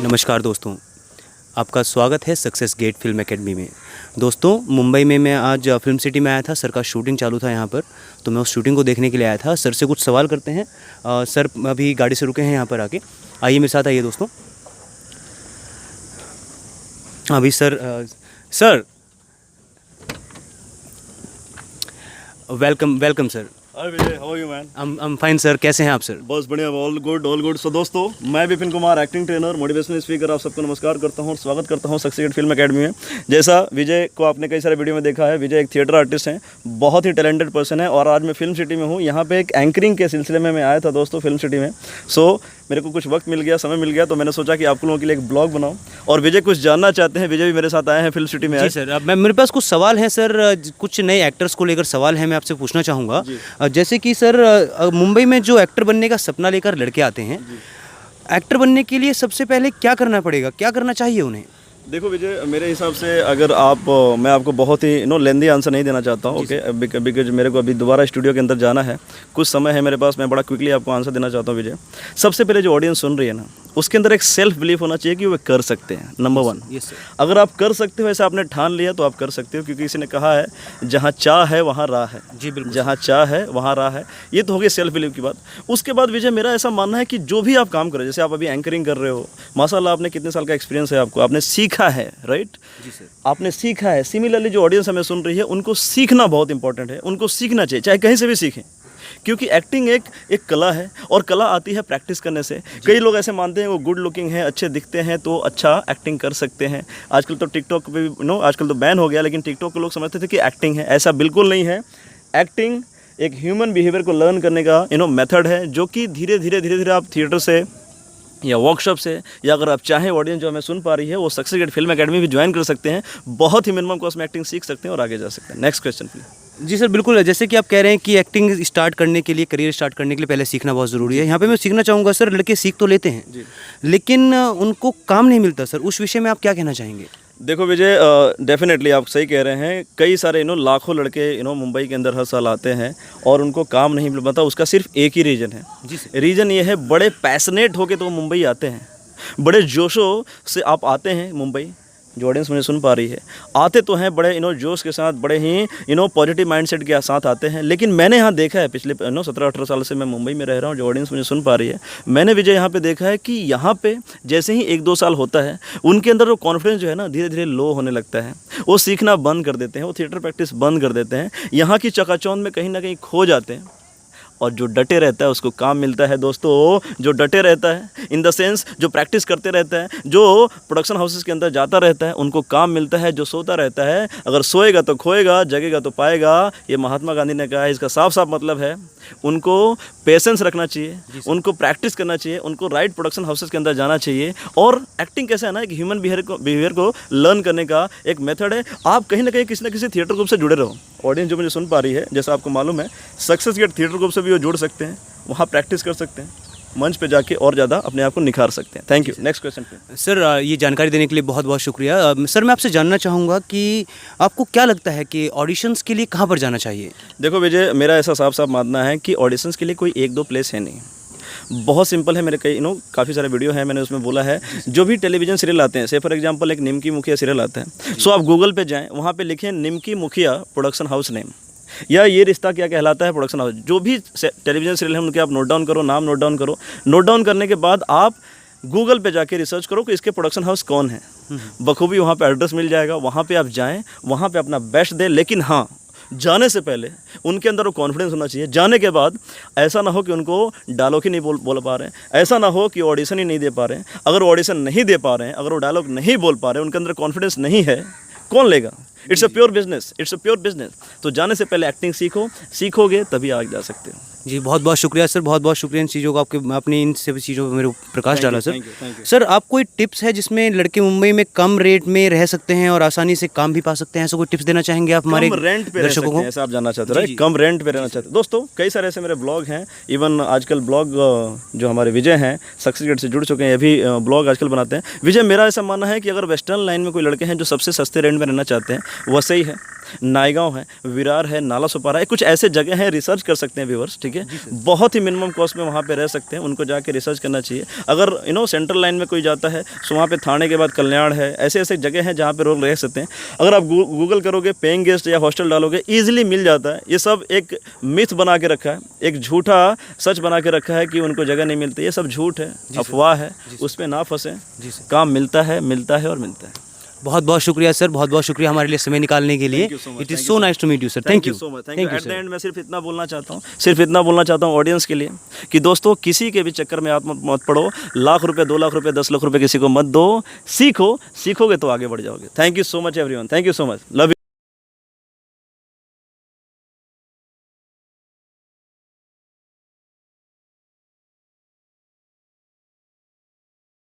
नमस्कार दोस्तों, आपका स्वागत है सक्सेस गेट फिल्म एकेडमी में। दोस्तों, मुंबई में मैं आज फिल्म सिटी में आया था। सर का शूटिंग चालू था यहाँ पर, तो मैं उस शूटिंग को देखने के लिए आया था। सर से कुछ सवाल करते हैं। सर अभी गाड़ी से रुके हैं यहाँ पर आके। आइए मेरे साथ आइए दोस्तों। अभी sir welcome sir. Hi Vijay, how are you man? I'm fine sir. कैसे हैं आप सर? बस बढ़िया, ऑल गुड। सो दोस्तों, मैं Vipin Kumar, acting trainer, motivational speaker, आप सबको नमस्कार करता हूँ और स्वागत करता हूँ सक्सेस फिल्म एकेडमी में। जैसा विजय को आपने कई सारे वीडियो में देखा है, विजय एक थिएटर आर्टिस्ट हैं, बहुत ही टैलेंटेड पर्सन है और आज मैं फिल्म सिटी में हूँ। यहाँ पे एक एंकरिंग के सिलसिले में मैं आया था दोस्तों फिल्म सिटी में। सो मेरे को कुछ वक्त मिल गया, समय मिल गया, तो मैंने सोचा कि आप लोगों के लिए एक ब्लॉग बनाऊं। और विजय कुछ जानना चाहते हैं, विजय भी मेरे साथ आए हैं फिल्म सिटी में। जी सर, अब मेरे पास कुछ सवाल हैं सर। कुछ नए एक्टर्स को लेकर सवाल हैं, मैं आपसे पूछना चाहूँगा। जैसे कि सर, मुंबई में जो एक्टर बनने का सपना लेकर लड़के आते हैं, एक्टर बनने के लिए सबसे पहले क्या करना पड़ेगा, क्या करना चाहिए उन्हें? देखो विजय, मेरे हिसाब से अगर मैं आपको बहुत ही लेंदी आंसर नहीं देना चाहता हूँ, ओके, बिकॉज मेरे को अभी दोबारा स्टूडियो के अंदर जाना है, कुछ समय है मेरे पास, मैं बड़ा क्विकली आपको आंसर देना चाहता हूँ विजय। सबसे पहले जो ऑडियंस सुन रही है ना, उसके अंदर एक सेल्फ बिलीफ होना चाहिए कि वे कर सकते हैं, नंबर वन। अगर आप कर सकते हो, ऐसा आपने ठान लिया तो आप कर सकते हो, क्योंकि किसी ने कहा है जहाँ चाह है वहाँ राह है। जी बिल्कुल, जहाँ चाह है वहाँ राह है। ये तो हो गई सेल्फ बिलीफ की बात। उसके बाद विजय, मेरा ऐसा मानना है कि जो भी आप काम करें, जैसे आप अभी एंकरिंग कर रहे हो, माशाल्लाह आपने कितने साल का एक्सपीरियंस है, आपने सीखा है, राइट? जी सर, आपने सीखा है। सिमिलरली जो ऑडियंस हमें सुन रही है, उनको सीखना बहुत इंपॉर्टेंट है, उनको सीखना चाहिए, चाहे कहीं से भी सीखें, क्योंकि एक्टिंग एक कला है और कला आती है प्रैक्टिस करने से। कई लोग ऐसे मानते हैं वो गुड लुकिंग है, अच्छे दिखते हैं तो अच्छा एक्टिंग कर सकते हैं। आजकल तो टिकटॉक पे आजकल तो बैन हो गया, लेकिन टिकटॉक को लोग समझते थे कि एक्टिंग है। ऐसा बिल्कुल नहीं है। एक्टिंग एक ह्यूमन बिहेवियर को लर्न करने का मेथड है, जो कि धीरे धीरे आप थिएटर से या वर्कशॉप से, या अगर आप चाहें, ऑडियंस जो हमें सुन पा रही है, वो सक्सेस गेट फिल्म एकेडमी भी ज्वाइन कर सकते हैं। बहुत ही मिनिमम कॉस्ट में एक्टिंग सीख सकते हैं और आगे जा सकते हैं। Next question please. जी सर, बिल्कुल। जैसे कि आप कह रहे हैं कि एक्टिंग स्टार्ट करने के लिए, करियर स्टार्ट करने के लिए पहले सीखना बहुत ज़रूरी है। यहाँ पे मैं सीखना चाहूँगा सर, लड़के सीख तो लेते हैं जी, लेकिन उनको काम नहीं मिलता सर, उस विषय में आप क्या कहना चाहेंगे? देखो विजय, डेफिनेटली आप सही कह रहे हैं। कई सारे लाखों लड़के मुंबई के अंदर हर साल आते हैं और उनको काम नहीं मिल पाता। उसका सिर्फ एक ही रीज़न है। जी सर। रीज़न ये है, बड़े पैशनेट होके तो मुंबई आते हैं, बड़े जोशों से आप आते हैं मुंबई। जो ऑडियंस मुझे सुन पा रही है, आते तो हैं बड़े जोश के साथ, बड़े ही पॉजिटिव माइंडसेट के साथ आते हैं। लेकिन मैंने यहाँ देखा है, पिछले 17-18 साल से मैं मुंबई में रह रहा हूँ, जो ऑडियंस मुझे सुन पा रही है, मैंने विजय यहाँ पे देखा है कि यहाँ पे जैसे ही 1-2 साल होता है, उनके अंदर वो कॉन्फिडेंस जो है ना, धीरे धीरे लो होने लगता है। वो सीखना बंद कर देते हैं, वो थिएटर प्रैक्टिस बंद कर देते हैं, यहाँ की चकाचौंध में कहीं ना कहीं खो जाते हैं। और जो डटे रहता है उसको काम मिलता है दोस्तों। जो डटे रहता है, इन द सेंस जो प्रैक्टिस करते रहता है, जो प्रोडक्शन हाउसेस के अंदर जाता रहता है, उनको काम मिलता है। जो सोता रहता है, अगर सोएगा तो खोएगा, जगेगा तो पाएगा। ये महात्मा गांधी ने कहा है। इसका साफ साफ मतलब है, उनको पेशेंस रखना चाहिए, उनको प्रैक्टिस करना चाहिए, उनको राइट प्रोडक्शन हाउसेस के अंदर जाना चाहिए। और एक्टिंग कैसा है ना, एक ह्यूमन बिहेवियर को लर्न करने का एक मेथड है। आप कहीं ना कहीं किसी न किसी थिएटर ग्रुप से जुड़े रहो। ऑडियंस जो मुझे सुन पा रही है, जैसा आपको मालूम है, सक्सेस गेट थिएटर ग्रुप से भी वो जुड़ सकते हैं, वहाँ प्रैक्टिस कर सकते हैं, मंच पे जाके और ज़्यादा अपने आप को निखार सकते हैं। Thank you. नेक्स्ट क्वेश्चन पे। सर, ये जानकारी देने के लिए बहुत बहुत शुक्रिया। सर, मैं आपसे जानना चाहूँगा कि आपको क्या लगता है कि ऑडिशंस के लिए कहाँ पर जाना चाहिए? देखो विजय, मेरा ऐसा साफ साफ मानना है कि ऑडिशंस के लिए कोई 1-2 प्लेस है नहीं। बहुत सिंपल है। मेरे कई काफ़ी सारे वीडियो हैं, मैंने उसमें बोला है। जो भी टेलीविजन सीरियल आते हैं, से फॉर एग्जांपल एक निमकी मुखिया सीरियल आता है, सो आप गूगल पे जाएं, वहाँ पे लिखें निमकी मुखिया प्रोडक्शन हाउस नेम, या ये रिश्ता क्या कहलाता है प्रोडक्शन हाउस। जो भी टेलीविजन सीरियल है उनके आप नोट डाउन करो, नाम नोट डाउन करो। नोट डाउन करने के बाद आप गूगल पे जाके रिसर्च करो कि इसके प्रोडक्शन हाउस कौन है। बखूबी वहाँ पे एड्रेस मिल जाएगा, वहाँ पे आप जाएं, वहाँ पे अपना बेस्ट दें। लेकिन हाँ, जाने से पहले उनके अंदर वो कॉन्फिडेंस होना चाहिए। जाने के बाद ऐसा ना हो कि उनको डायलॉग ही नहीं बोल पा रहे हैं, ऐसा ना हो कि ऑडिशन ही नहीं दे पा रहे हैं। अगर ऑडिशन नहीं दे पा रहे हैं, अगर वो डायलॉग नहीं बोल पा रहे हैं, उनके अंदर कॉन्फिडेंस नहीं है, कौन लेगा? It's a pure business, it's a pure business. तो जाने से पहले एक्टिंग सीखो, सीखोगे तभी आगे जा सकते हो। जी, बहुत बहुत शुक्रिया सर, बहुत बहुत शुक्रिया इन चीज़ों का, आपने इन सभी चीज़ों पर मेरे को प्रकाश डाला सर। Thank you. सर, आप कोई टिप्स है जिसमें लड़के मुंबई में कम रेट में रह सकते हैं और आसानी से काम भी पा सकते हैं, ऐसा कोई टिप्स देना चाहेंगे आप हमारे रेंट पे दर्शकों को? ऐसा आप जानना चाहते हो, राइट? कम रेंट पे रहना चाहते हो। दोस्तों, कई सारे ऐसे मेरे ब्लॉग हैं। इवन आजकल ब्लॉग जो हमारे विजय हैं, सक्सेस गेट से जुड़ चुके हैं, ये भी ब्लॉग आजकल बनाते हैं। विजय, मेरा ऐसा मानना है कि अगर वेस्टर्न लाइन में कोई लड़के हैं जो सबसे सस्ते रेंट में रहना चाहते हैं, वह सही है। नायगांव है, विरार है, नाला सुपारा है, कुछ ऐसे जगह हैं, रिसर्च कर सकते हैं व्यूवर्स, ठीक है। बहुत ही मिनिमम कॉस्ट में वहाँ पे रह सकते हैं, उनको जाके रिसर्च करना चाहिए। अगर सेंट्रल लाइन में कोई जाता है तो वहाँ पे थाने के बाद कल्याण है, ऐसे ऐसे जगह हैं जहाँ पे लोग रह सकते हैं। अगर आप गूगल करोगे पेइंग गेस्ट या हॉस्टल डालोगे, ईजिली मिल जाता है। ये सब एक मिथ बना के रखा है, एक झूठा सच बना के रखा है कि उनको जगह नहीं मिलती। ये सब झूठ है, अफवाह है, उस पर ना फंसें। काम मिलता है और मिलता है। बहुत बहुत शुक्रिया सर, बहुत बहुत शुक्रिया हमारे लिए समय निकालने के लिए। It is so nice to meet you sir. Thank you so much. Thank you. At the end मैं सिर्फ इतना बोलना चाहता हूँ ऑडियंस के लिए कि दोस्तों, किसी के भी चक्कर में आप मत पड़ो। लाख रुपए, 2 लाख रुपए, 10 लाख रुपए किसी को मत दो। सीखोगे तो आगे बढ़ जाओगे। Thank you so much everyone. Thank you so much. Love you.